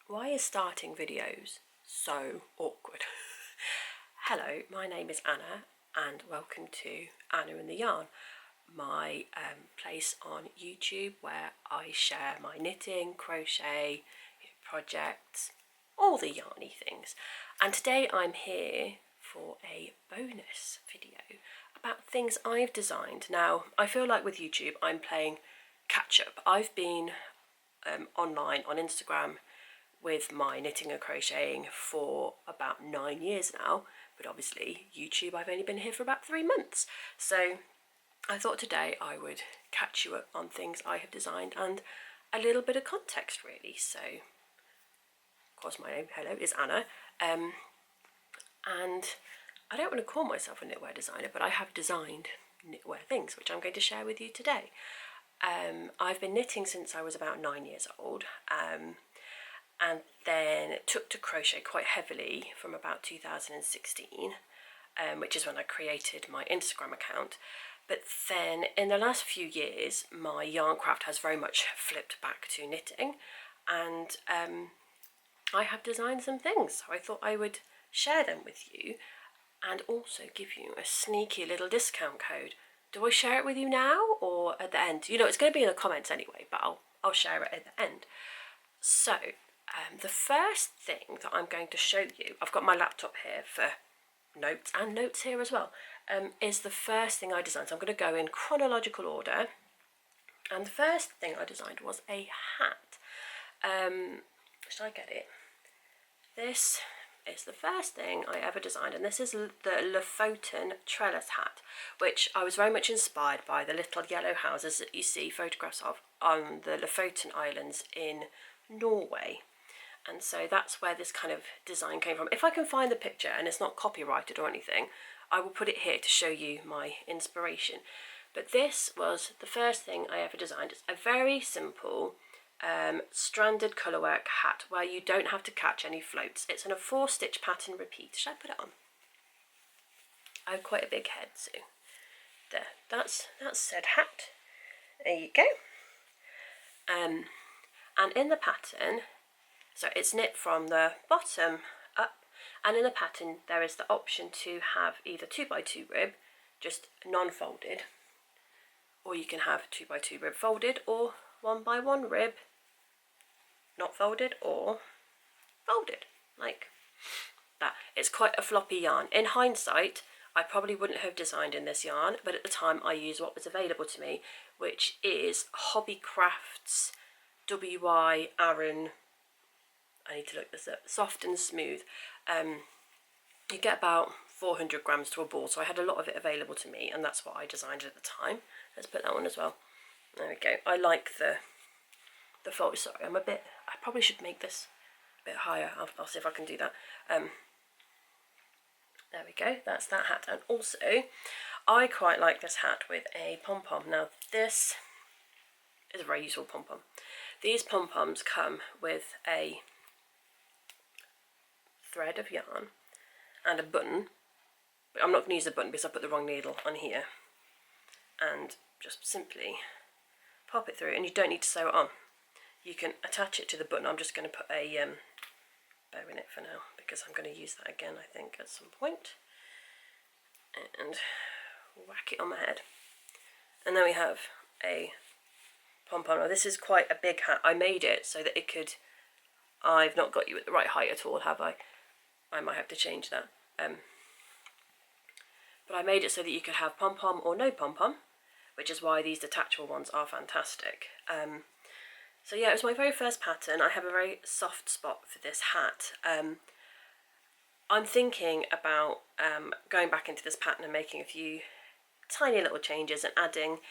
Why is starting videos so awkward? Hello, my name is Anna and welcome to Anna and the Yarn, my place on YouTube where I share my knitting, crochet, projects, all the yarny things. And today I'm here for a bonus video about things I've designed. Now, I feel like with YouTube I'm playing catch up. I've been online on Instagram with my knitting and crocheting for about 9 years now, but obviously YouTube I've only been here for about 3 months. So I thought today I would catch you up on things I have designed and a little bit of context really. So of course my name, hello, is Anna, and I don't want to call myself a knitwear designer, but I have designed knitwear things which I'm going to share with you today. I've been knitting since I was about 9 years old, and then took to crochet quite heavily from about 2016, which is when I created my Instagram account. But then in the last few years my yarn craft has very much flipped back to knitting, and I have designed some things, so I thought I would share them with you and also give you a sneaky little discount code. Do I share it with you now or at the end? You know, it's going to be in the comments anyway, but I'll share it at the end. So the first thing that I'm going to show you, I've got my laptop here for notes and notes here as well, is the first thing I designed. So I'm going to go in chronological order, and the first thing I designed was a hat. Should I get it? This is the first thing I ever designed, and this is the Lofoten Trellis hat, which I was very much inspired by the little yellow houses that you see photographs of on the Lofoten Islands in Norway. And so that's where this kind of design came from. If I can find the picture and it's not copyrighted or anything, I will put it here to show you my inspiration. But this was the first thing I ever designed. It's a very simple stranded colourwork hat where you don't have to catch any floats. It's in a 4-stitch pattern repeat. Should I put it on? I have quite a big head, so there. That's said hat. There you go. And in the pattern, so it's knit from the bottom up, and in the pattern there is the option to have either 2x2 rib, just non-folded, or you can have 2x2 rib folded, or 1x1 rib not folded or folded, like that. It's quite a floppy yarn. In hindsight, I probably wouldn't have designed in this yarn, but at the time I used what was available to me, which is Hobbycraft's WY Aran, I need to look this up, soft and smooth. You get about 400 grams to a ball, so I had a lot of it available to me, and that's what I designed at the time. Let's put that one as well. There we go. I like the fold. Sorry, I probably should make this a bit higher. I'll see if I can do that. There we go. That's that hat. And also, I quite like this hat with a pom-pom. Now, this is a very useful pom-pom. These pom-poms come with a thread of yarn and a button, but I'm not going to use the button because I put the wrong needle on here, and just simply pop it through, and you don't need to sew it on. You can attach it to the button. I'm just going to put a bow in it for now because I'm going to use that again, I think, at some point, and whack it on my head. And then we have a pom-pom. Now this is quite a big hat. I made it so that it could, I've not got you at the right height at all, have I? I might have to change that. But I made it so that you could have pom-pom or no pom-pom, which is why these detachable ones are fantastic. So yeah, it was my very first pattern. I have a very soft spot for this hat. I'm thinking about going back into this pattern and making a few tiny little changes and adding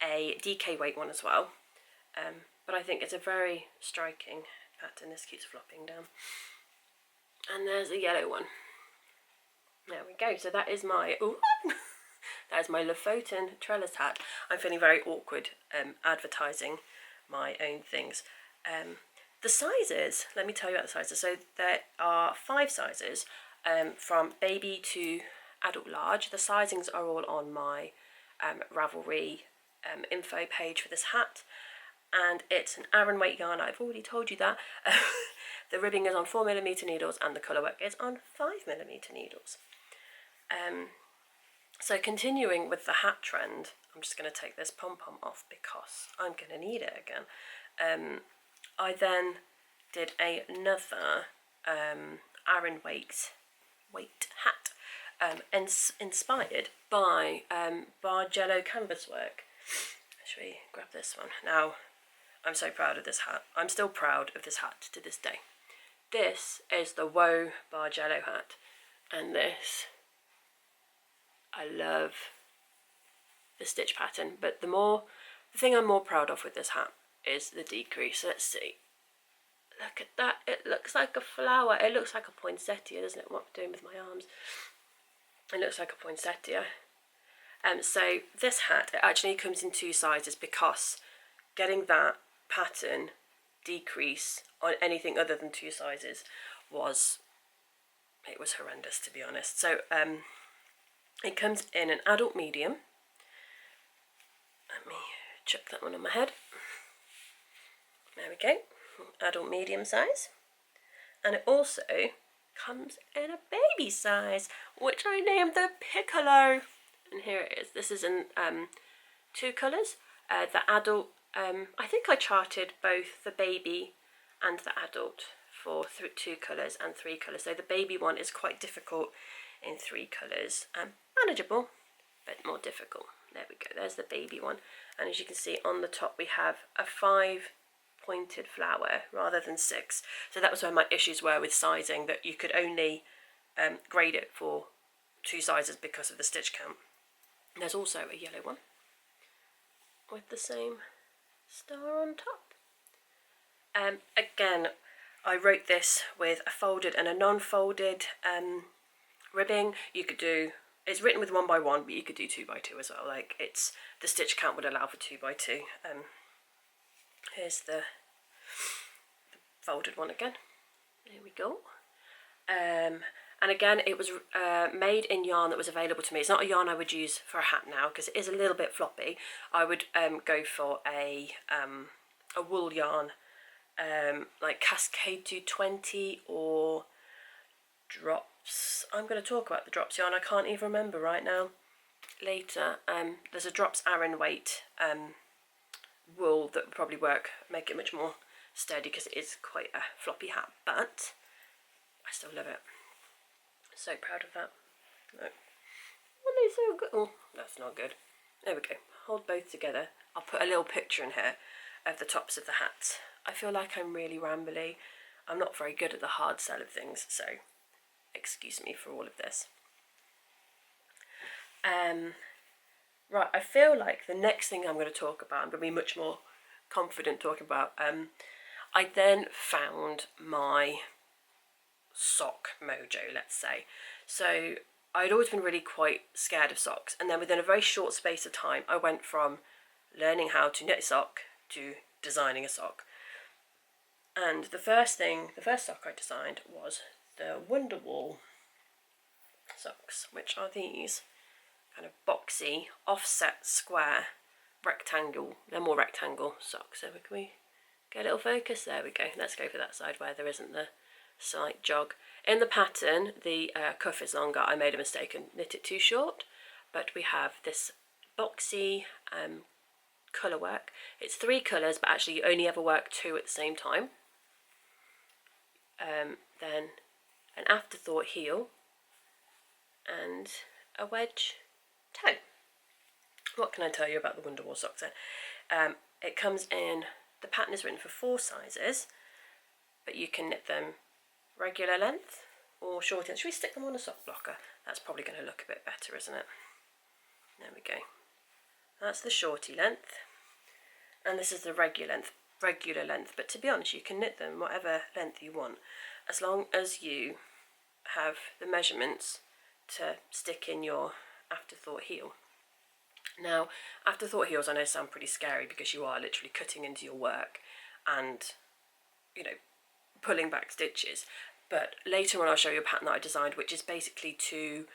a DK weight one as well. But I think it's a very striking pattern. This keeps flopping down. And there's a yellow one. There we go. So that is my that is my Lofoten Trellis hat. I'm feeling very awkward advertising my own things. The sizes, let me tell you about the sizes. So there are 5 sizes, from baby to adult large. The sizings are all on my Ravelry info page for this hat, and it's an Aran weight yarn. I've already told you that. The ribbing is on 4mm needles and the colour work is on 5mm needles. So continuing with the hat trend, I'm just going to take this pom-pom off because I'm going to need it again. I then did another Aran weight hat, inspired by Bargello canvas work. Shall we grab this one? Now, I'm so proud of this hat. I'm still proud of this hat to this day. This is the Woah Bargello hat, and this, I love the stitch pattern, but the thing I'm more proud of with this hat is the decrease. Let's see. Look at that. It looks like a flower. It looks like a poinsettia, doesn't it? What I'm doing with my arms. It looks like a poinsettia. So this hat, it actually comes in 2 sizes because getting that pattern decrease on anything other than 2 sizes was horrendous, to be honest. So it comes in an adult medium. Let me chuck that one on my head. There we go. Adult medium size. And it also comes in a baby size, which I named the Piccolo. And here it is. This is in 2 colours. The adult, I think I charted both the baby and the adult for 2 colours and 3 colours. So the baby one is quite difficult in 3 colours. Manageable, but more difficult. There we go. There's the baby one. And as you can see on the top, we have a 5 pointed flower rather than 6. So that was where my issues were with sizing, that you could only grade it for 2 sizes because of the stitch count. There's also a yellow one with the same star on top. Again, I wrote this with a folded and a non-folded ribbing. You could do, it's written with 1 by 1, but you could do 2 by 2 as well. Like, it's, the stitch count would allow for 2 by 2. Here's the folded one again. There we go. And again, it was made in yarn that was available to me. It's not a yarn I would use for a hat now because it is a little bit floppy. I would go for a wool yarn, like Cascade 220 or Drops. I'm going to talk about the Drops yarn. I can't even remember right now. Later, there's a Drops Aran weight wool that would probably work, make it much more sturdy because it is quite a floppy hat, but I still love it. So proud of that. No. Oh, no, so good. Oh, that's not good. There we go. Hold both together. I'll put a little picture in here of the tops of the hats. I feel like I'm really rambly. I'm not very good at the hard sell of things, so excuse me for all of this. Right, I feel like the next thing I'm going to talk about, I'm going to be much more confident talking about. I then found my sock mojo, let's say. So I'd always been really quite scared of socks, and then within a very short space of time I went from learning how to knit a sock to designing a sock. And the first sock I designed was the Wunderwall socks, which are these kind of boxy offset square rectangle, they're more rectangle socks. So can we get a little focus? There we go. Let's go for that side where there isn't the slight jog. In the pattern, the cuff is longer. I made a mistake and knit it too short, but we have this boxy colour work. It's 3 colours, but actually you only ever work 2 at the same time. Then an afterthought heel and a wedge toe. What can I tell you about the Wunderwall socks then? It comes in, the pattern is written for 4 sizes, but you can knit them regular length or short length. Should we stick them on a sock blocker? That's probably going to look a bit better, isn't it? There we go. That's the shorty length, and this is the regular length. But to be honest, you can knit them whatever length you want, as long as you have the measurements to stick in your afterthought heel. Now, afterthought heels I know sound pretty scary because you are literally cutting into your work and, you know, pulling back stitches. But later on I'll show you a pattern that I designed, which is basically to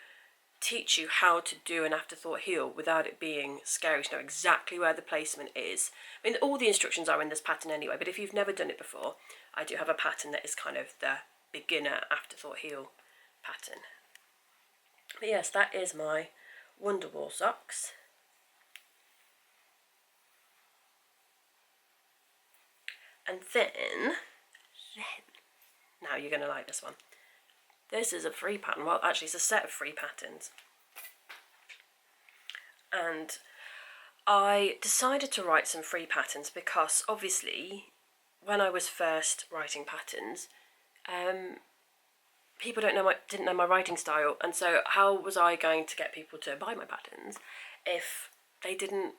teach you how to do an afterthought heel without it being scary, to know exactly where the placement is. I mean, all the instructions are in this pattern anyway, but if you've never done it before, I do have a pattern that is kind of the beginner afterthought heel pattern. But yes, that is my Wunderwall socks. And then, now you're going to like this one. This is a free pattern. Well, actually, it's a set of free patterns. And I decided to write some free patterns because, obviously, when I was first writing patterns, people didn't know my writing style, and so how was I going to get people to buy my patterns if they didn't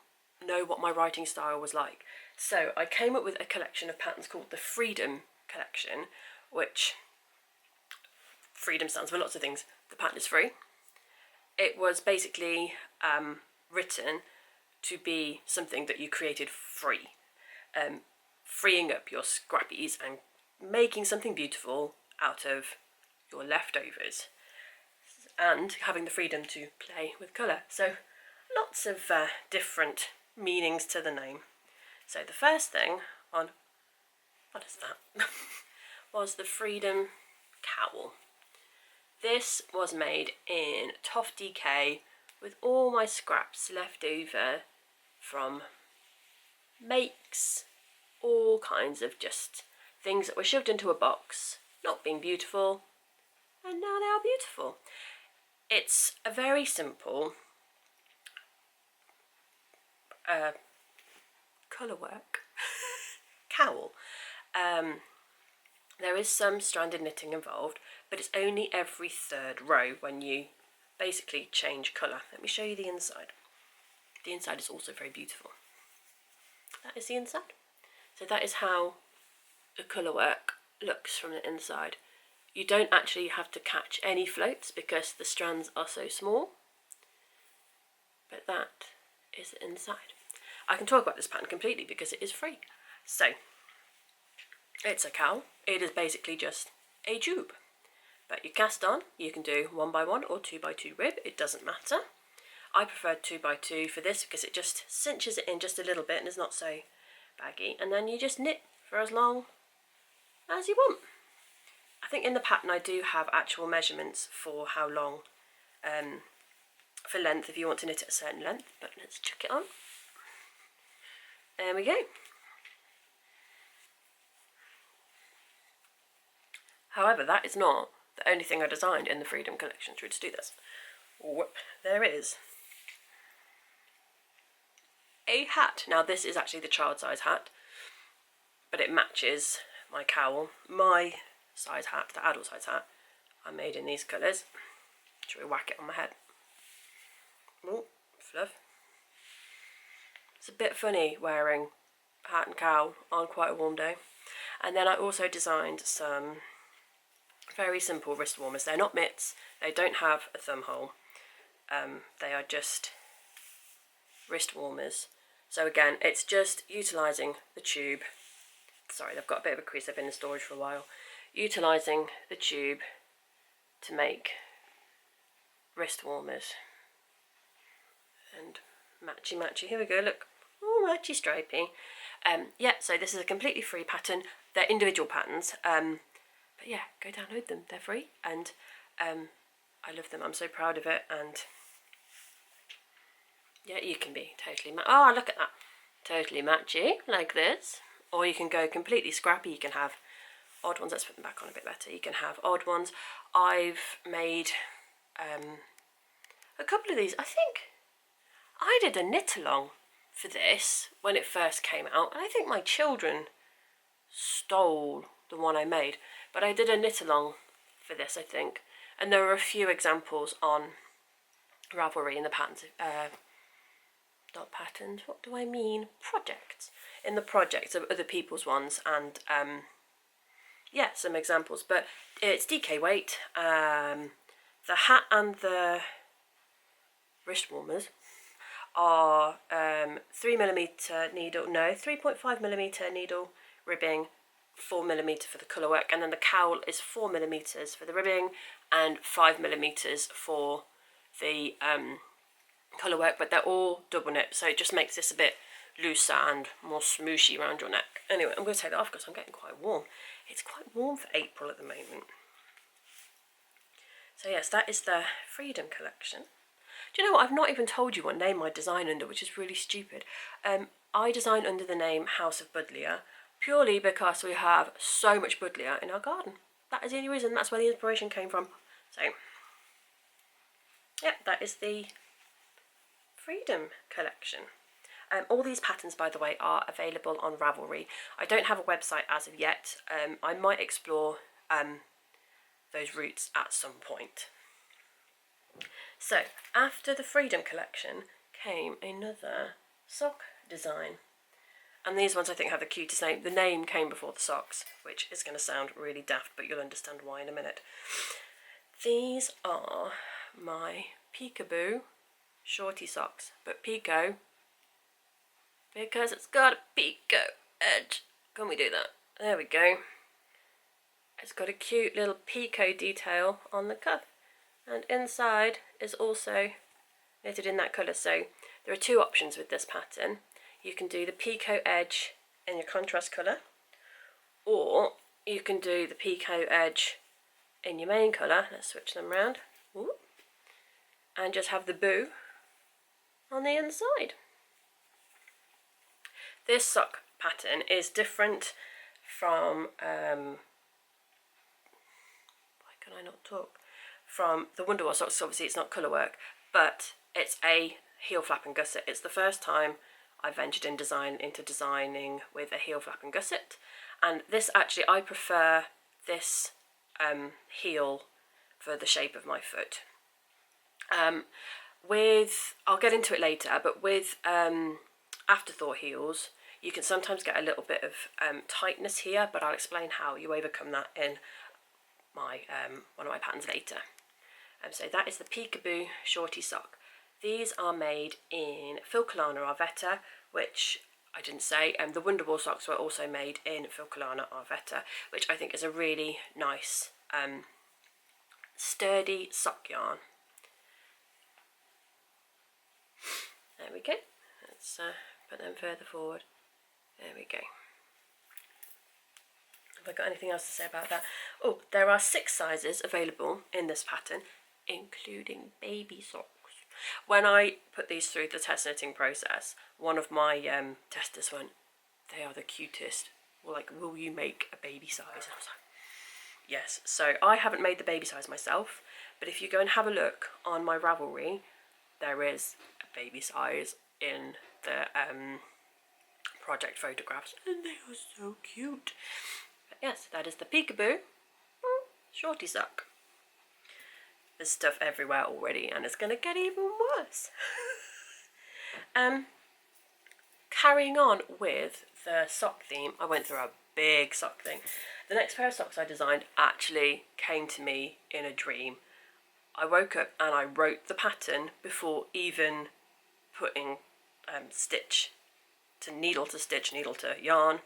know what my writing style was like? So I came up with a collection of patterns called the Freedom Collection, which freedom stands for lots of things. The pattern is free. It was basically written to be something that you created free, freeing up your scrappies and making something beautiful out of your leftovers, and having the freedom to play with colour. So lots of different meanings to the name. So the first thing on, what is that, was the Freedom Cowl. This was made in Toft DK with all my scraps left over from makes, all kinds of just things that were shoved into a box, not being beautiful, and now they are beautiful. It's a very simple colour work cowl. There is some stranded knitting involved, but it's only every third row when you basically change colour. Let me show you the inside. The inside is also very beautiful. That is the inside. So that is how the colour work looks from the inside. You don't actually have to catch any floats because the strands are so small, but that is the inside. I can talk about this pattern completely because it is free. So it's a cowl. It is basically just a tube, but you cast on. You can do 1x1 or 2x2 rib, it doesn't matter. I preferred 2x2 for this because it just cinches it in just a little bit and is not so baggy, and then you just knit for as long as you want. I think in the pattern I do have actual measurements for how long, for length, if you want to knit at a certain length, but let's chuck it on. There we go. However, that is not the only thing I designed in the Freedom Collection. Should we just do this? Whoop, there it is. A hat. Now this is actually the child size hat, but it matches my cowl. My size hat, the adult size hat, I made in these colours. Should we whack it on my head? Oh, fluff. It's a bit funny wearing hat and cowl on quite a warm day. And then I also designed some very simple wrist warmers. They're not mitts, they don't have a thumb hole. They are just wrist warmers. So again, it's just utilising the tube. Sorry, they've got a bit of a crease, they've been in storage for a while. Utilising the tube to make wrist warmers. And matchy matchy, here we go, look. Oh, matchy stripy. Yeah, so this is a completely free pattern. They're individual patterns, but yeah, go download them, they're free, and I love them, I'm so proud of it. And yeah, you can be totally oh, look at that, totally matchy like this, or you can go completely scrappy. You can have odd ones. Let's put them back on a bit better. You can have odd ones. I've made a couple of these. I think I did a knit along for this when it first came out, and I think my children stole the one I made, but I did a knit along for this, I think, and there are a few examples on Ravelry in the patterns, not patterns, what do I mean, projects, in the projects of other people's ones, and yeah, some examples, but it's DK weight. The hat and the wrist warmers are 3mm needle, no, 3.5mm needle ribbing, 4mm for the colour work, and then the cowl is 4mm for the ribbing and 5mm for the colour work, but they're all double knit, so it just makes this a bit looser and more smooshy around your neck. Anyway, I'm going to take that off because I'm getting quite warm. It's quite warm for April at the moment. So yes, that is the Freedom collection. Do you know what? I've not even told you what name I design under, which is really stupid. I design under the name House of Buddleia, purely because we have so much buddleia in our garden. That is the only reason. That's where the inspiration came from. So, yeah, that is the Freedom collection. All these patterns, by the way, are available on Ravelry. I don't have a website as of yet. I might explore those routes at some point. So, after the Freedom collection came another sock design. And these ones I think have the cutest name. The name came before the socks, which is going to sound really daft, but you'll understand why in a minute. These are my Picot-boo Shortie socks, but Picot because it's got a Picot edge. Can we do that? There we go. It's got a cute little Picot detail on the cuff, and inside is also knitted in that colour. So there are two options with this pattern. You can do the Picot edge in your contrast colour, or you can do the Picot edge in your main colour. Let's switch them around. Ooh. And just have the boo on the inside. This sock pattern is different from, why can I not talk? From the Wunderwall socks. Obviously it's not colour work, but it's a heel flap and gusset. It's the first time I ventured into designing with a heel flap and gusset, and this actually, I prefer this heel for the shape of my foot. I'll get into it later, but with afterthought heels, you can sometimes get a little bit of tightness here, but I'll explain how you overcome that in my one of my patterns later. So that is the Picot-boo Shortie sock. These are made in Filcolana Arwetta, which I didn't say, and the Wunderwall socks were also made in Filcolana Arwetta, which I think is a really nice sturdy sock yarn. There we go. Let's put them further forward. There we go. Have I got anything else to say about that? Oh, there are 6 sizes available in this pattern, including baby socks. When I put these through the test knitting process, one of my testers went, "They are the cutest. Well, like, will you make a baby size?" And I was like, yes. So I haven't made the baby size myself, but if you go and have a look on my Ravelry, there is a baby size in the project photographs, and they are so cute. But yes, that is the Picot-boo Shortie sock. There's stuff everywhere already, and it's going to get even worse. Carrying on with the sock theme, I went through a big sock thing. The next pair of socks I designed actually came to me in a dream. I woke up and I wrote the pattern before even putting needle to stitch, needle to yarn,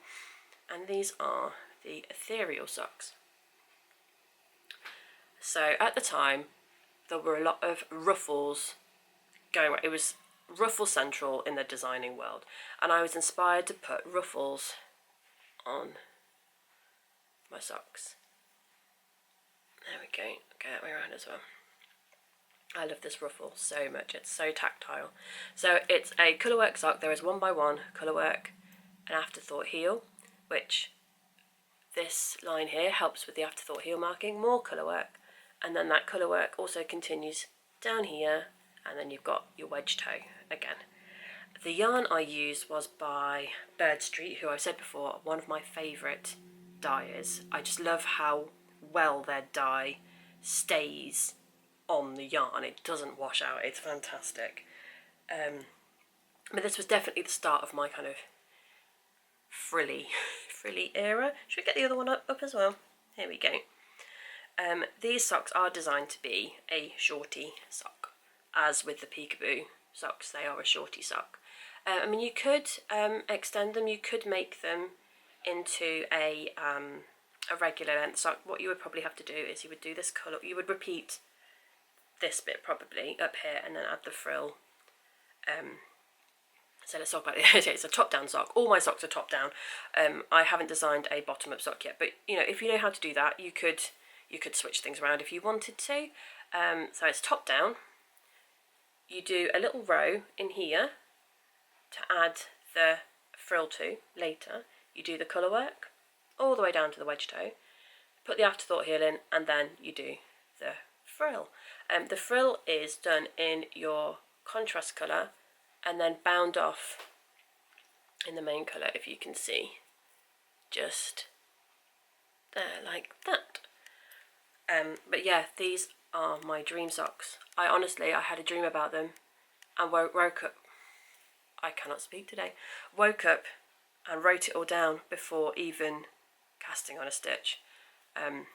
and these are the Ethereal Socks. So at the time there were a lot of ruffles going around. It was ruffle central in the designing world, and I was inspired to put ruffles on my socks. There we go. Get that way around as well. I love this ruffle so much. It's so tactile. So it's a colourwork sock. There is 1x1 colourwork, an afterthought heel, which this line here helps with the afterthought heel marking, more colourwork, and then that colourwork also continues down here, and then you've got your wedge toe again. The yarn I used was by BirdStreet, who I've said before, one of my favourite dyers. I just love how well their dye stays on the yarn. It doesn't wash out. It's fantastic. But this was definitely the start of my kind of frilly era. Should we get the other one up as well? Here we go. These socks are designed to be a shorty sock. As with the Picot-boo socks, they are a shorty sock. I mean, you could extend them. You could make them into a regular length sock. What you would probably have to do is you would do this colour. You would repeat this bit probably up here and then add the frill. So let's talk about it. It's a top-down sock. All my socks are top-down. I haven't designed a bottom-up sock yet, but you know, if you know how to do that, you could switch things around if you wanted to. So it's top-down. You do a little row in here to add the frill to later. You do the colour work all the way down to the wedge toe. Put the afterthought heel in, and then you do the frill. The frill is done in your contrast colour and then bound off in the main colour, if you can see, just there like that. But yeah, these are my dream socks. I had a dream about them and woke up, I cannot speak today, woke up and wrote it all down before even casting on a stitch. And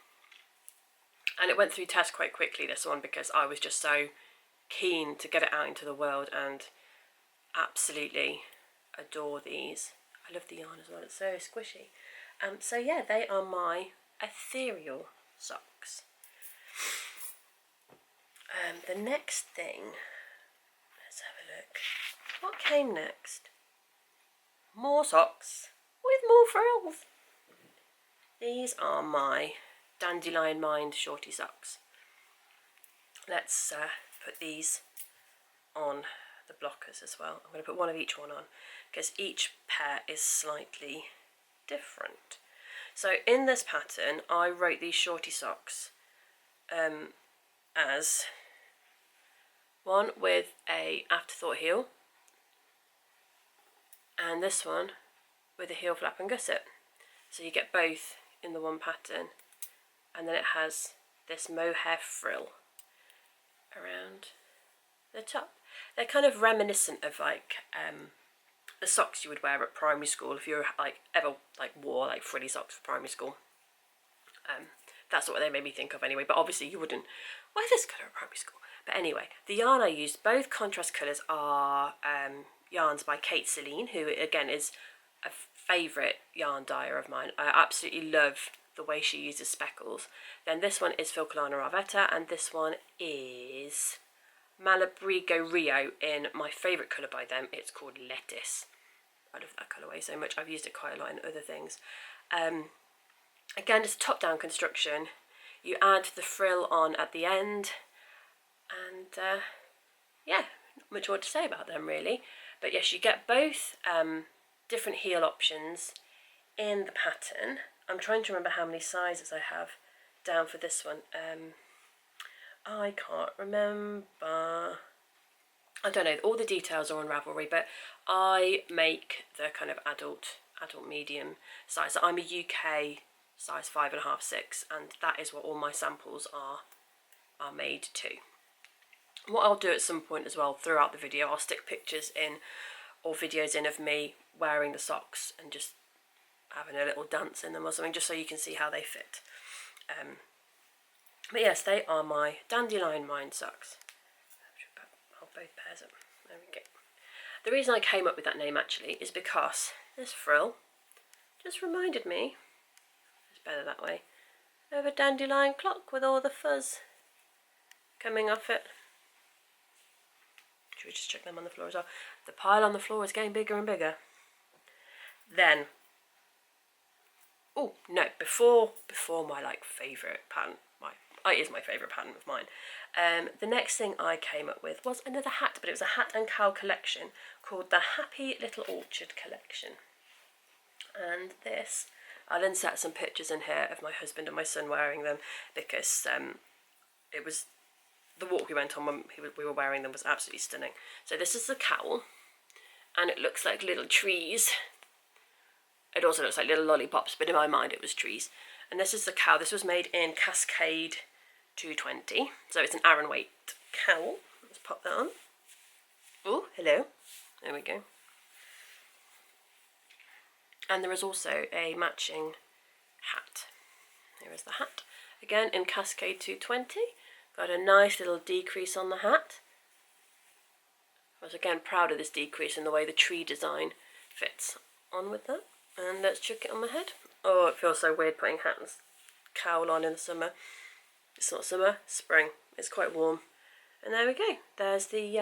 it went through test quite quickly, this one, because I was just so keen to get it out into the world and absolutely adore these. I love the yarn as well, it's so squishy. So yeah, they are my Ethereal Socks. The next thing, let's have a look. What came next? More socks with more frills. These are my Dandelion Mind Shortie socks. Let's put these on the blockers as well. I'm going to put one of each one on because each pair is slightly different. So in this pattern, I wrote these Shortie socks as one with a afterthought heel, and this one with a heel flap and gusset. So you get both in the one pattern, and then it has this mohair frill around the top. They're kind of reminiscent of like the socks you would wear at primary school if you like ever like wore like frilly socks for primary school. That's what they made me think of anyway, but obviously you wouldn't wear this colour at primary school. But anyway, the yarn I used, both contrast colours, are yarns by Selene, who again is a favourite yarn dyer of mine. I absolutely love the way she uses speckles. Then this one is Filcolana Arwetta, and this one is Malabrigo Rio in my favourite colour by them. It's called Lettuce. I love that colourway so much. I've used it quite a lot in other things. Again, it's a top-down construction. You add the frill on at the end, and yeah, not much more to say about them really. But yes, you get both different heel options in the pattern. I'm trying to remember how many sizes I have down for this one. I can't remember. I don't know, all the details are on Ravelry, but I make the kind of adult medium size. So I'm a UK size 5.5, 6, and that is what all my samples are made to. What I'll do at some point as well throughout the video, I'll stick pictures in or videos in of me wearing the socks and just having a little dance in them or something, just so you can see how they fit. But yes, they are my Dandelion Mind socks. Hold both pairs up. There we go. The reason I came up with that name actually is because this frill just reminded me, it's better that way, of a dandelion clock with all the fuzz coming off it. Should we just check them on the floor as well? The pile on the floor is getting bigger and bigger. Then, oh no, before my like favourite pattern, it is my favourite pattern of mine. The next thing I came up with was another hat, but it was a hat and cowl collection called the Happy Little Orchard Collection. And this, I'll insert some pictures in here of my husband and my son wearing them, because it was the walk we went on when we were wearing them was absolutely stunning. So this is the cowl, and it looks like little trees. It also looks like little lollipops, but in my mind it was trees. And this is the cowl. This was made in Cascade 220, so it's an Aran weight cowl. Let's pop that on. Oh, hello. There we go. And there is also a matching hat. Here is the hat. Again in Cascade 220. Got a nice little decrease on the hat. I was again proud of this decrease and the way the tree design fits on with that. And let's chuck it on my head. Oh, it feels so weird putting hat and cowl on in the summer. It's not summer, spring. It's quite warm. And there we go, there's the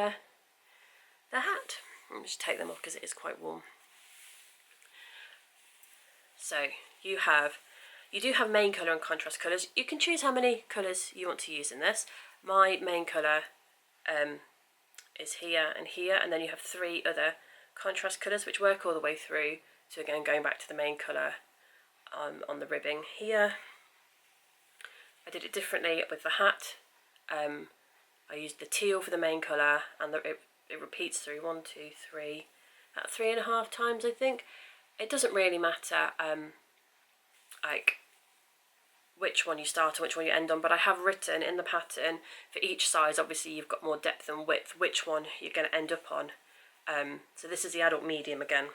hat. I'll just take them off because it is quite warm. So you do have main colour and contrast colours. You can choose how many colours you want to use in this. My main colour is here, and then you have 3 other contrast colours which work all the way through. So again, going back to the main colour on the ribbing here. I did it differently with the hat. I used the teal for the main colour, and it repeats through 1, 2, 3, about 3.5 times I think. It doesn't really matter like which one you start and which one you end on, but I have written in the pattern for each size, obviously you've got more depth and width, which one you're going to end up on. So this is the adult medium again,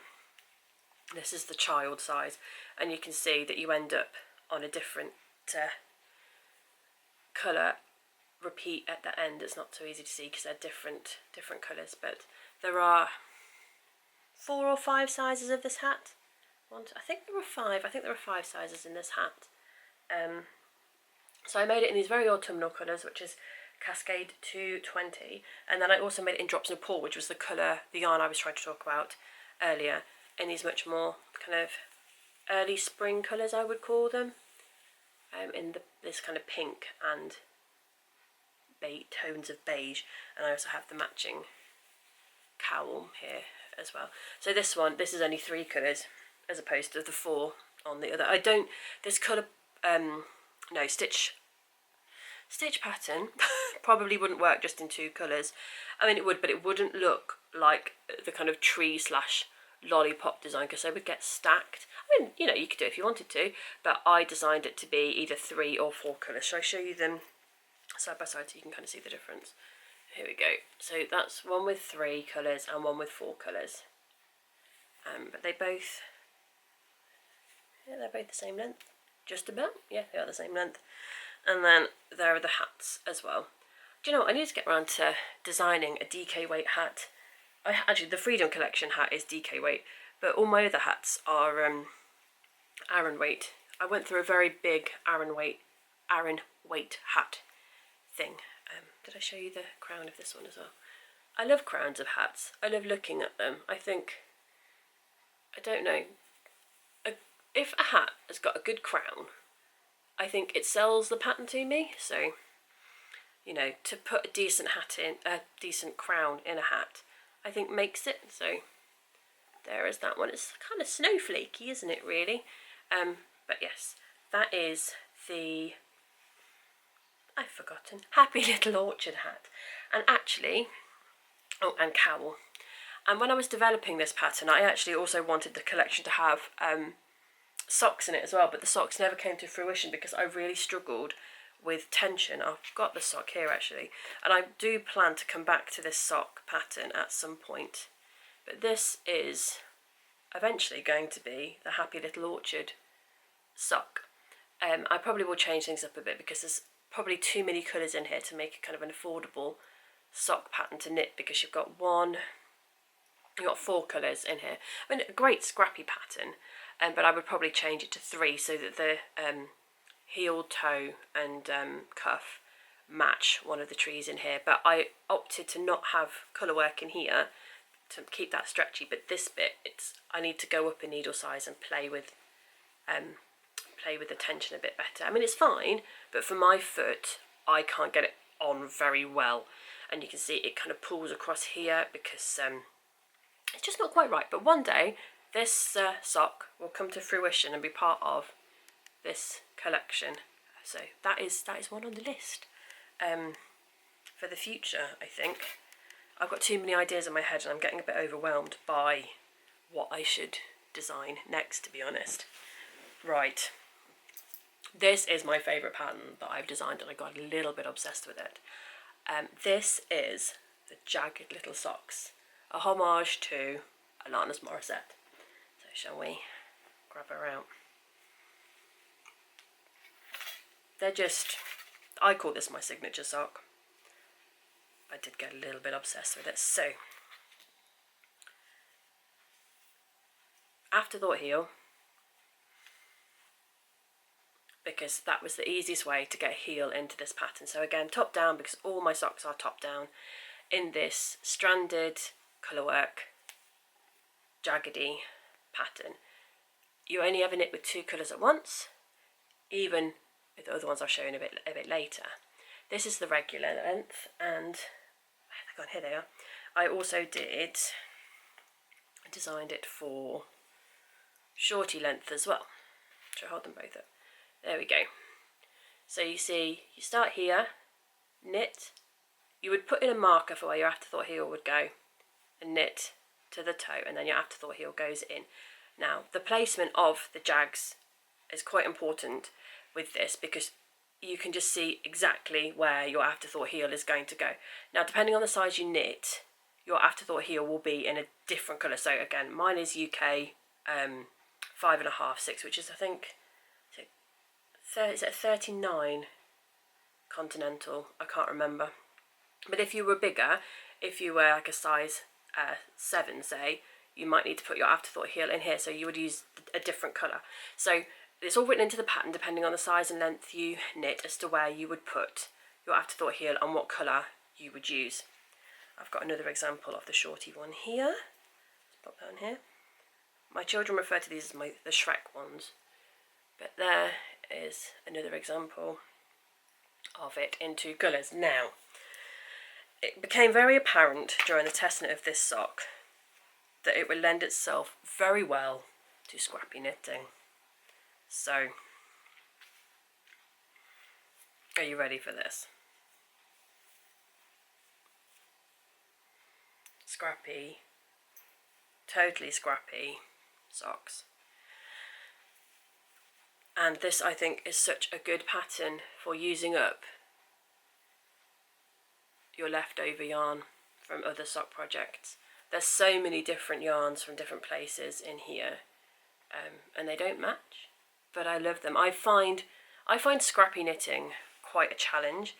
this is the child size, and you can see that you end up on a different colour repeat at the end. It's not so easy to see because they're different colours, but there are 4 or 5 sizes of this hat. I think there are 5 sizes in this hat. So I made it in these very autumnal colours, which is Cascade 220, and then I also made it in Drops Nepal, which was the colour, the yarn I was trying to talk about earlier, in these much more kind of early spring colours, I would call them, in this kind of pink and tones of beige, and I also have the matching cowl here as well. So this is only 3 colours as opposed to the 4 on the other. This colour, stitch pattern probably wouldn't work just in 2 colours. I mean it would, but it wouldn't look like the kind of tree / lollipop design because they would get stacked. I mean, you know, you could do it if you wanted to, but I designed it to be either 3 or 4 colours. Shall I show you them side by side so you can kind of see the difference? Here we go. So that's one with 3 colours and one with 4 colours. But they're both the same length, just about. Yeah, they are the same length. And then there are the hats as well. Do you know what? I need to get around to designing a DK weight hat. Actually, the Freedom Collection hat is DK weight, but all my other hats are Aran weight. I went through a very big Aran weight hat thing. Did I show you the crown of this one as well? I love crowns of hats. I love looking at them. I don't know, if a hat has got a good crown, I think it sells the pattern to me. So, you know, to put a decent crown in a hat, I think makes it. So there is that one. It's kind of snowflakey, isn't it, really? But yes, that is the, I've forgotten, Happy Little Orchard hat. And actually, and cowl. And when I was developing this pattern, I actually also wanted the collection to have socks in it as well, but the socks never came to fruition because I really struggled with tension. I've got the sock here actually, and I do plan to come back to this sock pattern at some point, but this is eventually going to be the Happy Little Orchard sock. I probably will change things up a bit because there's probably too many colours in here to make it kind of an affordable sock pattern to knit, because you've got 4 colours in here. I mean, a great scrappy pattern, but I would probably change it to 3 so that the heel, toe and cuff match one of the trees in here. But I opted to not have colour work in here to keep that stretchy, but this bit, I need to go up in needle size and play with the tension a bit better. I mean, it's fine, but for my foot I can't get it on very well, and you can see it kind of pulls across here because it's just not quite right. But one day this sock will come to fruition and be part of this collection. So that is one on the list for the future, I think. I've got too many ideas in my head and I'm getting a bit overwhelmed by what I should design next, to be honest. Right, this is my favourite pattern that I've designed, and I got a little bit obsessed with it. This is the Jagged Little Socks, a homage to Alanis Morissette. So shall we grab her out? They're just, I call this my signature sock. I did get a little bit obsessed with it. So, afterthought heel, because that was the easiest way to get a heel into this pattern. So again, top down, because all my socks are top down in this stranded colourwork jaggedy pattern. You only ever knit with 2 colours at once, even with the other ones I'll show you a bit later. This is the regular length, and here they are. I also designed it for Shortie length as well. Should I hold them both up? There we go. So you see, you start here, knit. You would put in a marker for where your afterthought heel would go, and knit to the toe, and then your afterthought heel goes in. Now, the placement of the jags is quite important with this, because you can just see exactly where your afterthought heel is going to go. Now, depending on the size you knit, your afterthought heel will be in a different colour. So again, mine is UK 5.5, 6, which is, I think, is it 39 continental? I can't remember. But if you were bigger, if you were like a size 7, say, you might need to put your afterthought heel in here, so you would use a different colour. So it's all written into the pattern depending on the size and length you knit as to where you would put your afterthought heel and what colour you would use. I've got another example of the Shortie one here. Let's pop that on here. My children refer to these as the Shrek ones, but there is another example of it in 2 colours. Now, it became very apparent during the testing of this sock that it would lend itself very well to scrappy knitting. So, are you ready for this? Scrappy, totally scrappy socks. And this, I think, is such a good pattern for using up your leftover yarn from other sock projects. There's so many different yarns from different places in here, and they don't match, but I love them. I find scrappy knitting quite a challenge,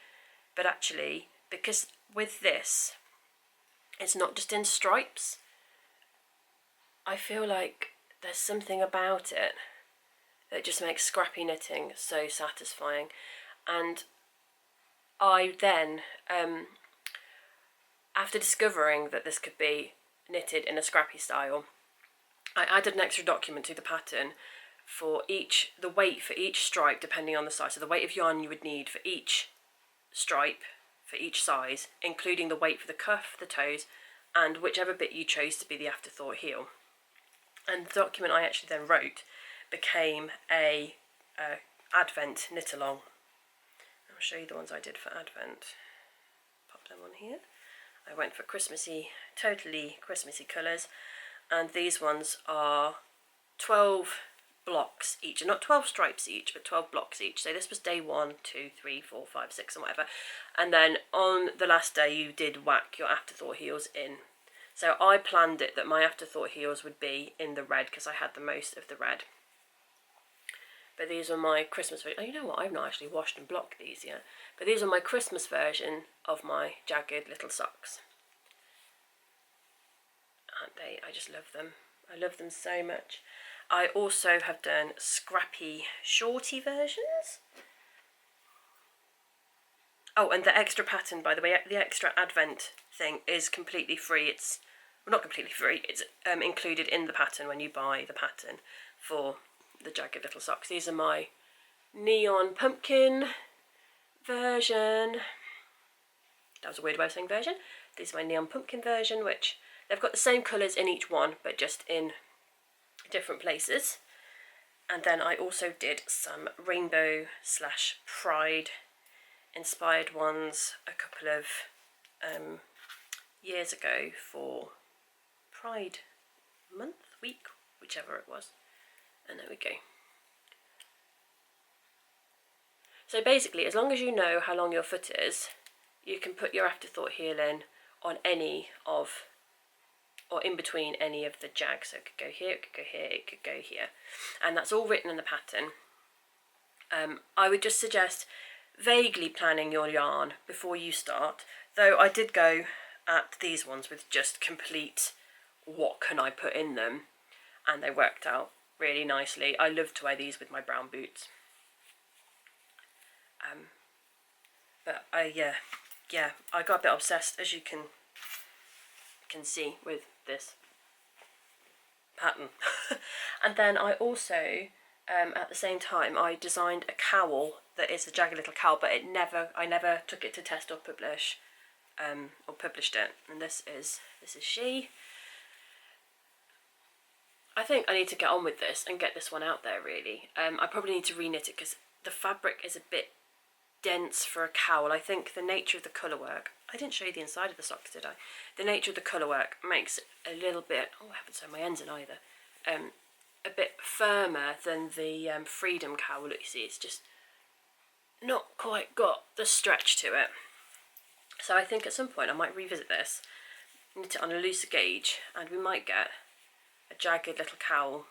but actually, because with this, it's not just in stripes, I feel like there's something about it that just makes scrappy knitting so satisfying. And I then, after discovering that this could be knitted in a scrappy style, I added an extra document to the pattern for the weight for each stripe depending on the size. So the weight of yarn you would need for each stripe, for each size, including the weight for the cuff, the toes, and whichever bit you chose to be the afterthought heel. And the document I actually then wrote became a Advent knit along. I'll show you the ones I did for Advent. Pop them on here. I went for Christmassy, totally Christmassy colours, and these ones are 12 blocks each, and not 12 stripes each, but 12 blocks each. So this was day 1, 2, 3, 4, 5, 6 and whatever, and then on the last day you did whack your afterthought heels in. So I planned it that my afterthought heels would be in the red because I had the most of the red. But these are my Christmas version. Oh, you know what? I've not actually washed and blocked these yet. But these are my Christmas version of my Jagged Little Socks. Aren't they? I just love them. I love them so much. I also have done scrappy Shortie versions. Oh, and the extra pattern, by the way, the extra Advent thing is completely free. It's, well, not completely free. It's included in the pattern when you buy the pattern for the Jagged Little Socks. These are my neon pumpkin version. That was a weird way of saying version. These are my neon pumpkin version, which they've got the same colours in each one, but just in different places. And then I also did some rainbow / pride inspired ones a couple of years ago for Pride month, week, whichever it was. And there we go. So basically, as long as you know how long your foot is, you can put your afterthought heel in on any of, or in between any of the jags. So it could go here, it could go here, it could go here. And that's all written in the pattern. I would just suggest vaguely planning your yarn before you start, though I did go at these ones with just complete what can I put in them, and they worked out really nicely. I love to wear these with my brown boots. But yeah, I got a bit obsessed, as you can see, with this pattern. And then I also, at the same time, I designed a cowl that is a Jagged Little Cowl, but I never took it to test or publish, or published it. And this is she. I think I need to get on with this and get this one out there, really. I probably need to re-knit it because the fabric is a bit dense for a cowl. I think the nature of the colour work, I didn't show you the inside of the socks, did I? The nature of the colour work makes it a little bit, oh, I haven't sewn my ends in either, a bit firmer than the Freedom cowl that you see. It's just not quite got the stretch to it. So I think at some point I might revisit this, knit it on a looser gauge, and we might get a Jagged Little Cowl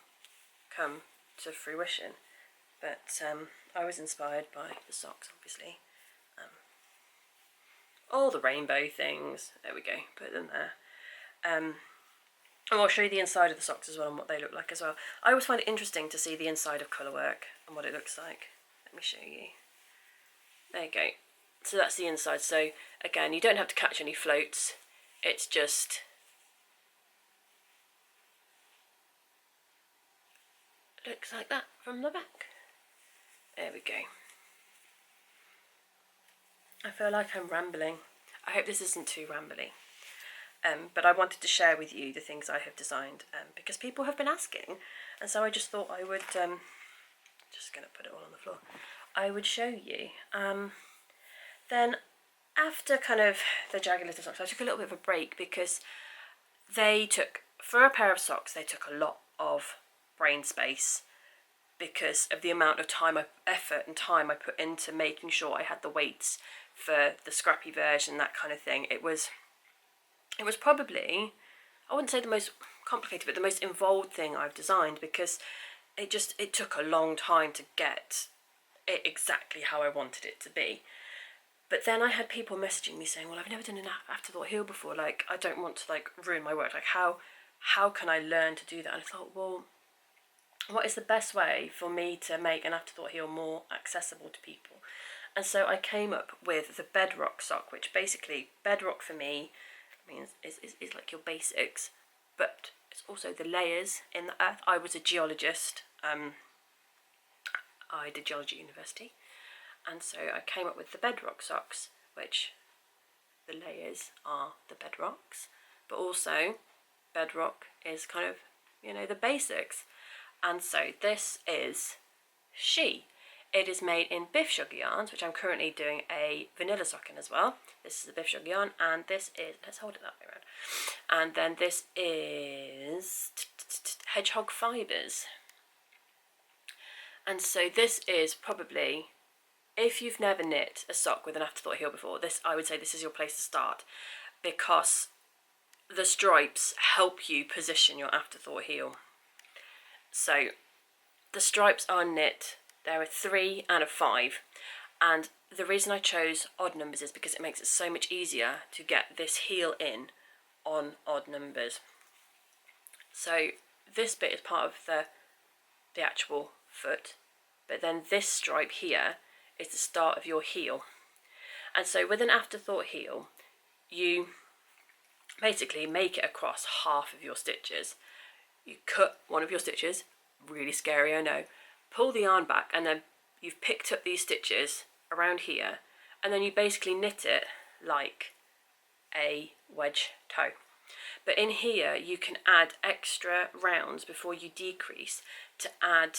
come to fruition. But I was inspired by the socks, obviously. All the rainbow things, there we go, put them there. And I'll show you the inside of the socks as well and what they look like as well. I always find it interesting to see the inside of colour work and what it looks like. Let me show you. There you go. So that's the inside. So again, you don't have to catch any floats. It's just looks like that from the back. There we go. I feel like I'm rambling. I hope this isn't too rambly. But I wanted to share with you the things I have designed because people have been asking, and so I just thought I would, just going to put it all on the floor, I would show you. Then after kind of the Jagged Little Socks, I took a little bit of a break because they took, for a pair of socks, they took a lot of brain space because of the amount of effort and time I put into making sure I had the weights for the scrappy version, that kind of thing. It was probably, I wouldn't say the most complicated, but the most involved thing I've designed because it took a long time to get it exactly how I wanted it to be. But then I had people messaging me saying, well, I've never done an afterthought heel before, like I don't want to like ruin my work, like how can I learn to do that? And I thought, well, what is the best way for me to make an afterthought heel more accessible to people? And so I came up with the Bedrock sock, which basically, Bedrock for me, I mean, is like your basics, but it's also the layers in the earth. I was a geologist. I did geology at university, and so I came up with the Bedrock socks, which the layers are the bedrocks, but also Bedrock is kind of, you know, the basics. And so this is she. It is made in Biff Sugar Yarns, which I'm currently doing a vanilla sock in as well. This is a Biff Sugar Yarn, and this is, let's hold it that way around. And then this is Hedgehog Fibres. And so this is probably, if you've never knit a sock with an afterthought heel before, this, I would say this is your place to start, because the stripes help you position your afterthought heel. So the stripes are knit. There are 3 and a 5, and the reason I chose odd numbers is because it makes it so much easier to get this heel in on odd numbers. So this bit is part of the actual foot, but then this stripe here is the start of your heel. And so with an afterthought heel, you basically make it across half of your stitches. You cut one of your stitches, really scary, I know, pull the yarn back, and then you've picked up these stitches around here, and then you basically knit it like a wedge toe. But in here you can add extra rounds before you decrease to add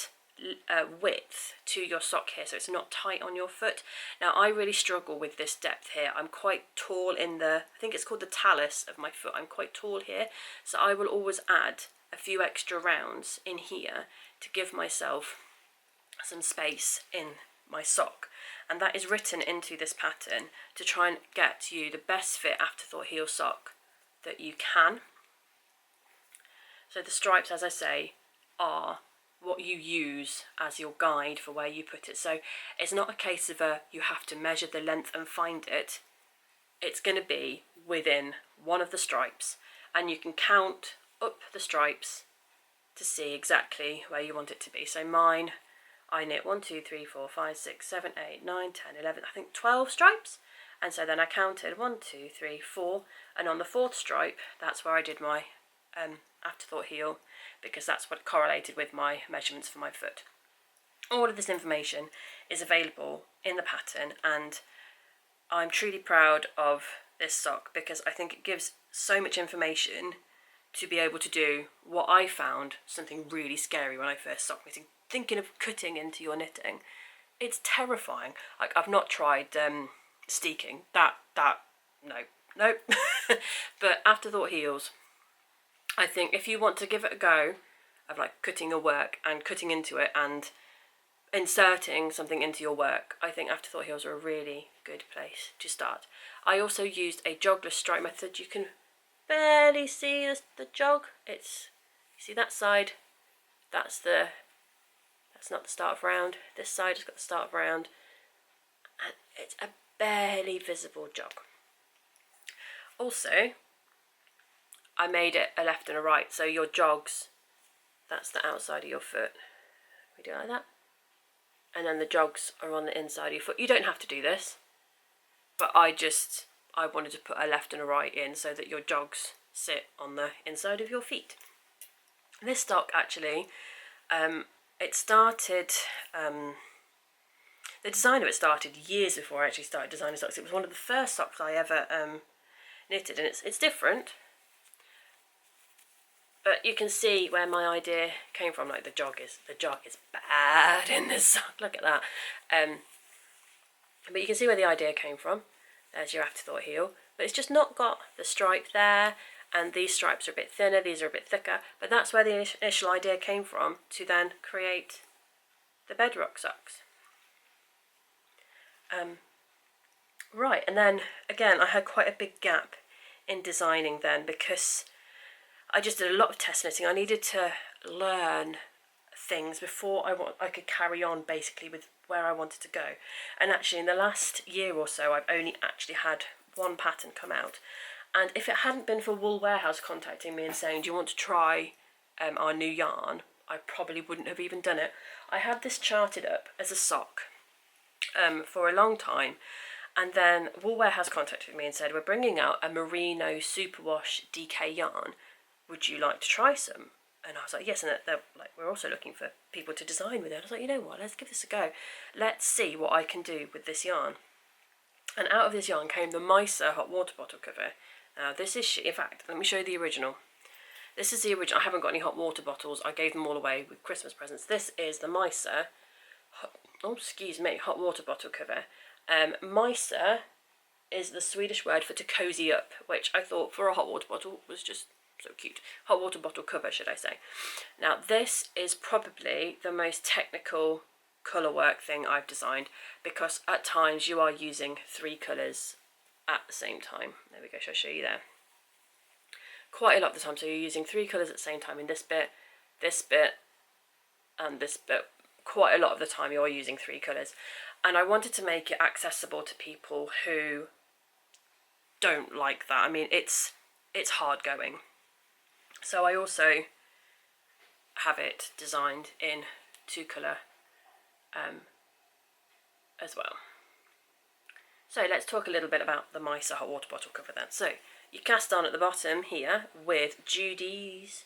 width to your sock here, so it's not tight on your foot. Now I really struggle with this depth here. I'm quite tall in the, I think it's called the talus of my foot. I'm quite tall here, so I will always add a few extra rounds in here to give myself some space in my sock, and that is written into this pattern to try and get you the best fit afterthought heel sock that you can. So the stripes, as I say, are what you use as your guide for where you put it. So it's not a case of you have to measure the length and find it. It's going to be within one of the stripes, and you can count up the stripes to see exactly where you want it to be. So mine I knit 1, 2, 3, 4, 5, 6, 7, 8, 9, 10, 11, I think 12 stripes. And so then I counted 1, 2, 3, 4, and on the 4th stripe, that's where I did my afterthought heel, because that's what correlated with my measurements for my foot. All of this information is available in the pattern, and I'm truly proud of this sock because I think it gives so much information to be able to do what I found something really scary when I first sock knitting. Thinking of cutting into your knitting, it's terrifying. Like, I've not tried steeking. No. But afterthought heels, I think if you want to give it a go of like cutting your work and cutting into it and inserting something into your work, I think afterthought heels are a really good place to start. I also used a jogless stripe method. You can barely see the jog. You see that side, that's not the start of round. This side has got the start of round, and it's a barely visible jog. Also, I made it a left and a right, so your jogs, that's the outside of your foot. We do it like that. And then the jogs are on the inside of your foot. You don't have to do this, but I wanted to put a left and a right in so that your jogs sit on the inside of your feet. This stock actually, it started, the design of it started years before I actually started designing socks. It was one of the first socks I ever knitted, and it's different. But you can see where my idea came from. Like the jog is bad in this sock. Look at that. But you can see where the idea came from. There's your afterthought heel. But it's just not got the stripe there. And these stripes are a bit thinner. These are a bit thicker. But that's where the initial idea came from to then create the Bedrock socks. Right, and then again, I had quite a big gap in designing then because I just did a lot of test knitting. I needed to learn things before I could carry on basically with where I wanted to go. And actually in the last year or so, I've only actually had one pattern come out. And if it hadn't been for Wool Warehouse contacting me and saying, do you want to try our new yarn, I probably wouldn't have even done it. I had this charted up as a sock for a long time. And then Wool Warehouse contacted me and said, we're bringing out a merino superwash DK yarn. Would you like to try some? And I was like, yes. And they're like, we're also looking for people to design with it. I was like, you know what, let's give this a go. Let's see what I can do with this yarn. And out of this yarn came the Miser hot water bottle cover. Now this is, in fact, let me show you the original. This is the original. I haven't got any hot water bottles. I gave them all away with Christmas presents. This is the Miser, hot water bottle cover. Miser is the Swedish word for to cozy up, which I thought for a hot water bottle was just so cute. Hot water bottle cover, should I say. Now this is probably the most technical colour work thing I've designed, because at times you are using 3 colours at the same time. There we go, shall I show you there? Quite a lot of the time, so you're using 3 colours at the same time in this bit, and this bit. Quite a lot of the time you're using 3 colours. And I wanted to make it accessible to people who don't like that. I mean, it's hard going. So I also have it designed in 2 colour as well. So let's talk a little bit about the Miser hot water bottle cover then. So you cast on at the bottom here with Judy's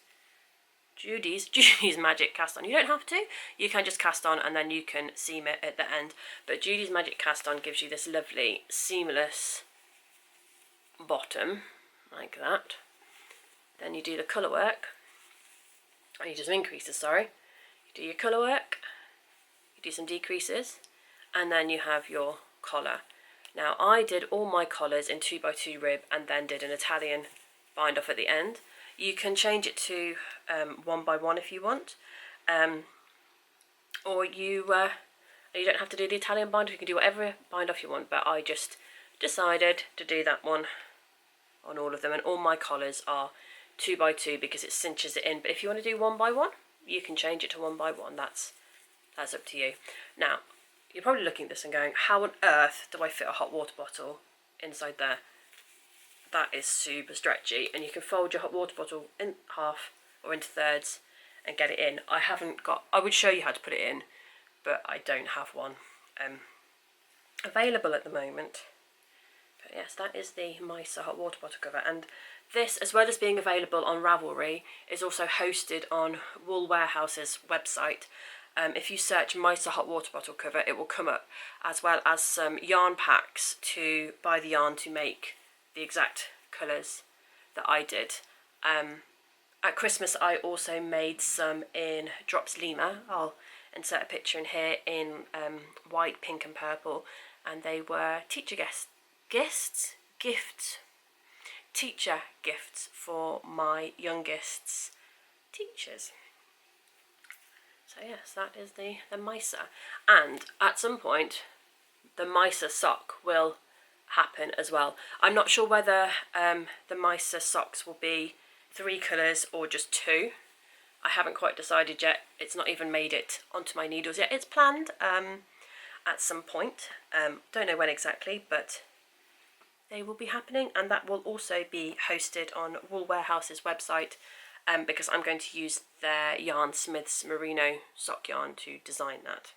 Magic Cast On. You don't have to, you can just cast on and then you can seam it at the end. But Judy's Magic Cast On gives you this lovely seamless bottom, like that. Then you do the colour work, and you do some increases, sorry. You do your colour work, you do some decreases, and then you have your collar. Now I did all my collars in 2x2 rib and then did an Italian bind off at the end. You can change it to 1x1 if you want, or you don't have to do the Italian bind off. You can do whatever bind off you want, but I just decided to do that one on all of them, and all my collars are 2x2 because it cinches it in. But if you want to do 1x1, you can change it to 1x1. That's up to you. Now you're probably looking at this and going, how on earth do I fit a hot water bottle inside there? That is super stretchy, and you can fold your hot water bottle in half or into thirds and get it in. I would show you how to put it in, but I don't have one available at the moment. But yes, that is the Miser hot water bottle cover, and this, as well as being available on Ravelry, is also hosted on Wool Warehouse's website. If you search Miser hot water bottle cover, it will come up, as well as some yarn packs to buy the yarn to make the exact colours that I did. At Christmas I also made some in Drops Lima. I'll insert a picture in here in white, pink and purple, and they were teacher gifts for my youngest's teachers. So yes, that is the Miser, and at some point the Miser sock will happen as well. I'm not sure whether the Miser socks will be 3 colours or just 2. I haven't quite decided yet. It's not even made it onto my needles yet. It's planned at some point. Don't know when exactly, but they will be happening, and that will also be hosted on Wool Warehouse's website, because I'm going to use their Yarn Smith's merino sock yarn to design that.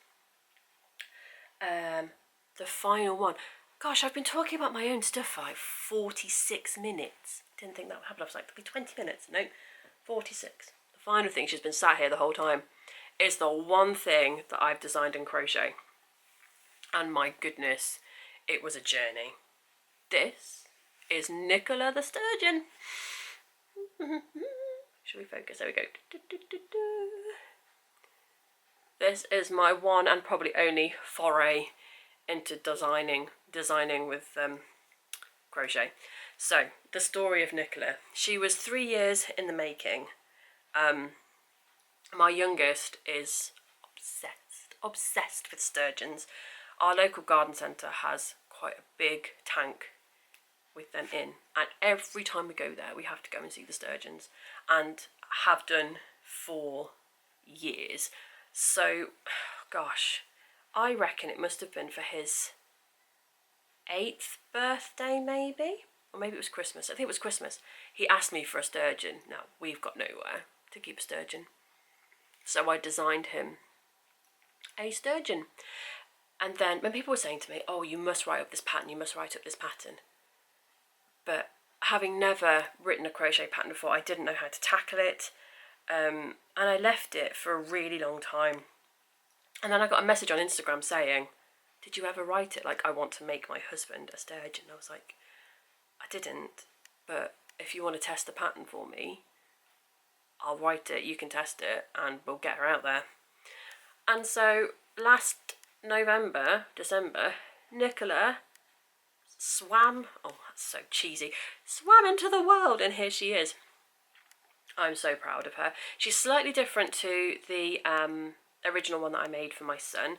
The final one. Gosh, I've been talking about my own stuff for like 46 minutes. Didn't think that would happen. I was like, it'll be 20 minutes. No, 46. The final thing, she's been sat here the whole time, is the one thing that I've designed in crochet. And my goodness, it was a journey. This is Nicola the Sturgeon. Should we focus? There we go. This is my one and probably only foray into designing with crochet. So, the story of Nicola. She was 3 years in the making. My youngest is obsessed with sturgeons. Our local garden centre has quite a big tank with them in, and every time we go there we have to go and see the sturgeons, and have done for years. So, gosh, I reckon it must have been for his 8th birthday maybe, or maybe it was Christmas. I think it was Christmas. He asked me for a sturgeon. Now, we've got nowhere to keep a sturgeon, so I designed him a sturgeon. And then when people were saying to me, oh, you must write up this pattern, you must write up this pattern, but having never written a crochet pattern before, I didn't know how to tackle it, and I left it for a really long time. And then I got a message on Instagram saying, did you ever write it? Like, I want to make my husband a sturgeon. I was like, I didn't, but if you want to test the pattern for me, I'll write it, you can test it, and we'll get her out there. And so last December, Nicola swam, oh that's so cheesy, swam into the world, and here she is. I'm so proud of her. She's slightly different to the original one that I made for my son.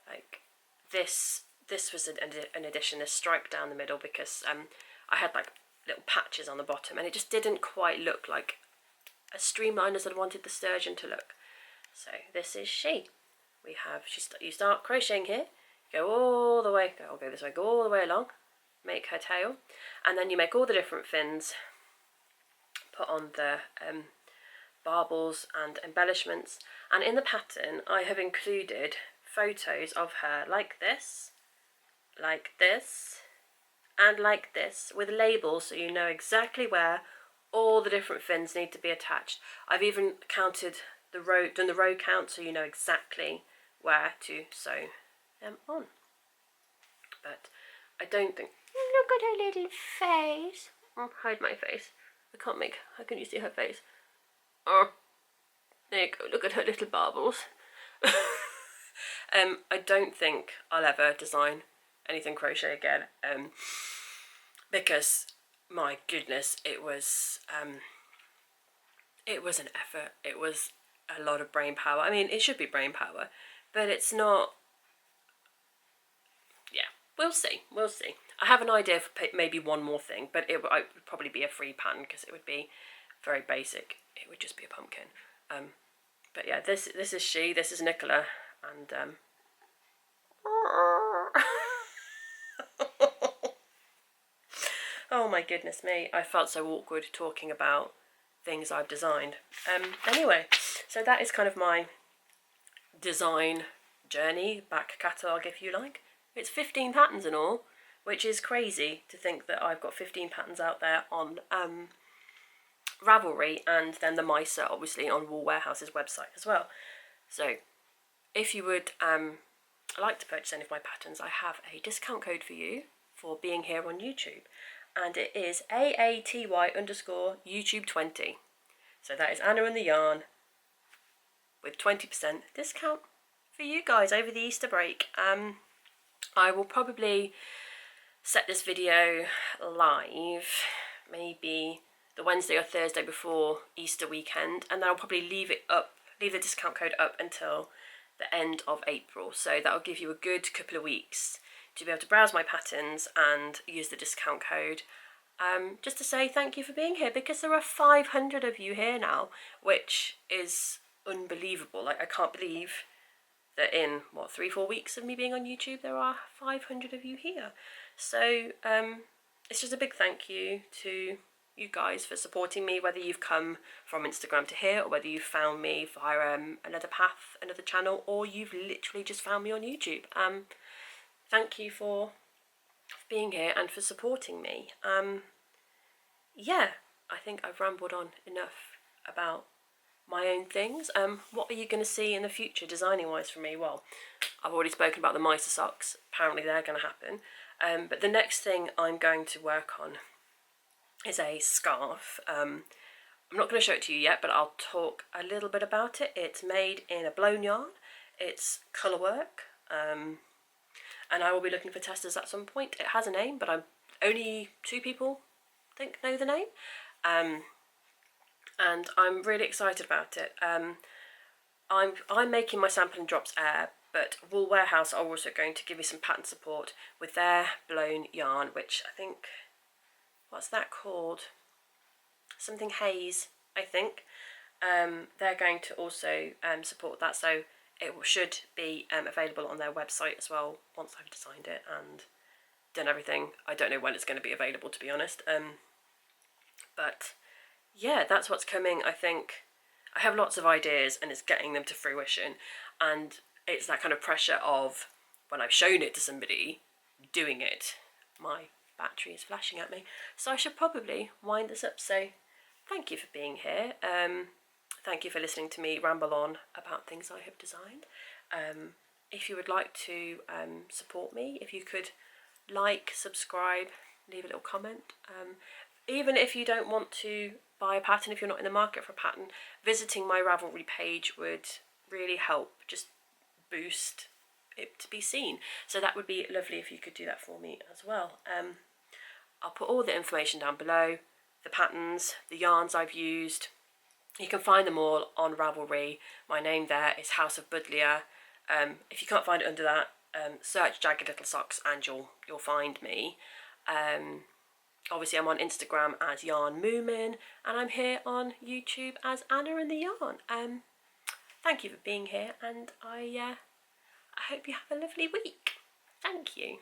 Like this was an addition, this stripe down the middle, because I had like little patches on the bottom, and it just didn't quite look like as streamlined as I wanted the sturgeon to look. So this is she. We have, you start crocheting here, go all the way, I'll go this way, go all the way along, make her tail, and then you make all the different fins, put on the barbels and embellishments. And in the pattern I have included photos of her like this, and like this, with labels so you know exactly where all the different fins need to be attached. I've even counted the row, done the row count, so you know exactly where to sew them on. But I don't think, look at her little face. Oh, hide my face. How can you see her face? Oh, there you go, look at her little barbels. I don't think I'll ever design anything crochet again, because my goodness, it was an effort. It was a lot of brain power. I mean, it should be brain power, but it's not. Yeah, we'll see. I have an idea for maybe one more thing, but it would probably be a free pattern, because it would be very basic. It would just be a pumpkin. But yeah, this is she. This is Nicola, and oh my goodness me, I felt so awkward talking about things I've designed. Anyway, so that is kind of my design journey, back catalogue if you like. It's 15 patterns in all, which is crazy to think that I've got 15 patterns out there on Ravelry, and then the mice are obviously on Wool Warehouse's website as well. So if you would like to purchase any of my patterns, I have a discount code for you for being here on YouTube, and it is AATY_YouTube20. So that is Anna and the Yarn with 20% discount for you guys over the Easter break. I will probably set this video live maybe the Wednesday or Thursday before Easter weekend, and then I'll probably leave the discount code up until the end of April. So that'll give you a good couple of weeks to be able to browse my patterns and use the discount code. Just to say thank you for being here, because there are 500 of you here now, which is unbelievable. Like, I can't believe that in, what, 3-4 weeks of me being on YouTube, there are 500 of you here. So it's just a big thank you to you guys for supporting me, whether you've come from Instagram to here, or whether you've found me via another path, another channel, or you've literally just found me on YouTube. Thank you for being here and for supporting me. Yeah, I think I've rambled on enough about my own things. What are you going to see in the future designing wise from me? Well, I've already spoken about the mice socks. Apparently they're going to happen. But the next thing I'm going to work on is a scarf. I'm not going to show it to you yet, but I'll talk a little bit about it. It's made in a blown yarn. It's colour work. And I will be looking for testers at some point. It has a name, but only 2 people know the name. And I'm really excited about it. I'm making my sample in Drops Air, but Wool Warehouse are also going to give me some pattern support with their blown yarn, which I think, what's that called? Something haze, I think. They're going to also support that, so it should be available on their website as well once I've designed it and done everything. I don't know when it's going to be available, to be honest. But yeah, that's what's coming. I think I have lots of ideas and it's getting them to fruition, and it's that kind of pressure of when I've shown it to somebody doing it. My battery is flashing at me, so I should probably wind this up. So thank you for being here. Thank you for listening to me ramble on about things I have designed. If you would like to support me, if you could like, subscribe, leave a little comment. Even if you don't want to buy a pattern, if you're not in the market for a pattern, visiting my Ravelry page would really help just boost it to be seen. So that would be lovely if you could do that for me as well. I'll put all the information down below, the patterns, the yarns I've used. You can find them all on Ravelry. My name there is House of Budlier. If you can't find it under that, search Jagged Little Socks and you'll find me. Obviously I'm on Instagram as Yarn Moomin, and I'm here on YouTube as Anna and the Yarn. Thank you for being here, and I hope you have a lovely week. Thank you.